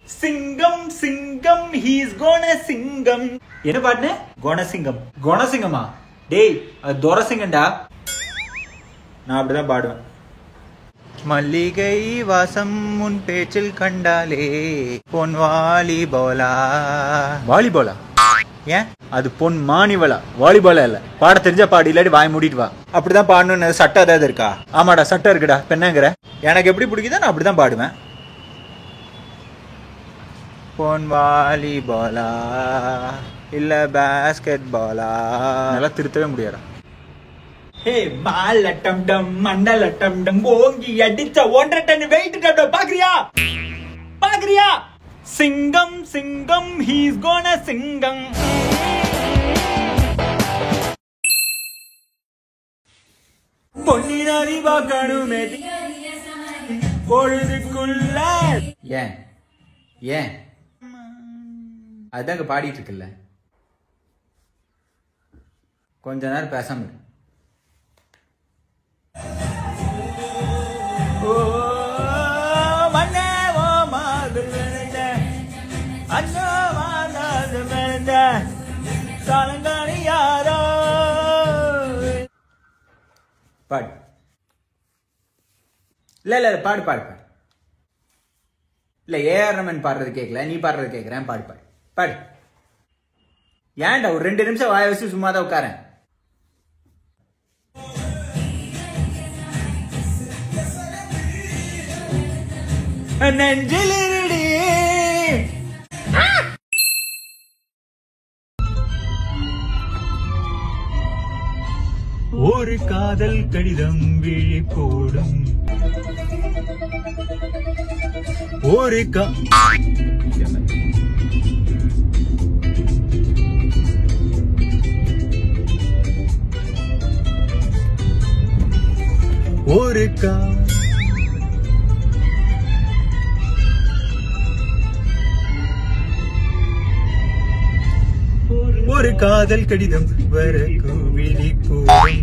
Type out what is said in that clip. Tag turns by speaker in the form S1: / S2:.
S1: சிங்கம் சிங்கம் ஹீஸ் கோணசிங்கம். என்ன பாட்டுன? கோணசிங்கம். கோணசிங்கமா? டேய் அது துரசிங்கம்டா. நான் அப்படிதான் பாடுவேன். மல்லிகை வாசம் உன் பேச்சில் கண்டாலே பொன் வாலிபாலா. வாலிபாலா? ஏன் அது பொன் மாணிவலா, வாலிபாலா இல்ல. பாட தெரிஞ்சா பாடு, இல்லாட்டி வாய் மூடிட்டு வா. அப்படிதான் பாடணும்னு சட்டம் ஏதாவது இருக்கா? ஆமாடா சட்டம் இருக்குடா. பெண்ணங்கிற எனக்கு எப்படி பிடிக்குதோ நான் அப்படிதான் பாடுவேன். பொன் வாலிபாலா இல்ல பாஸ்கெட் பாலா நல்லா திருத்தவே முடியாதா? ஹே மாலட்டம் டம் மண்டலட்டம் டம் ஓங்கி அடிச்ச 1.5 டன் வெயிட் டம் பாக்குறியா? பாக்குறியா? சிங்கம் சிங்கம் ஹீஸ் கோனா சிங்கம். பொன்னினாரி வாக்கணுமே பொழுதுக்குள்ள. ஏன் ஏன் அதாங்க பாடிட்டு இருக்குல்ல. கொஞ்ச நேரம் பேசாம இரு. பாடு. இல்ல இல்ல பாடு பாடு பாடு. இல்ல ஏஆர் ரஹ்மான் பாடுறது கேட்கல, நீ பாடுறது கேட்கிறேன். பாடு பாடு பாடு. ஏன்டா ஒரு 2 நிமிஷம் வாய வச்சு சும்மா தான் உட்காரேன். நெஞ்சிலிருடி ஒரு காதல் கடிதம் விழி போடும். ஒரு ஒரு காதல் கடிதம் வர விழி போடும்.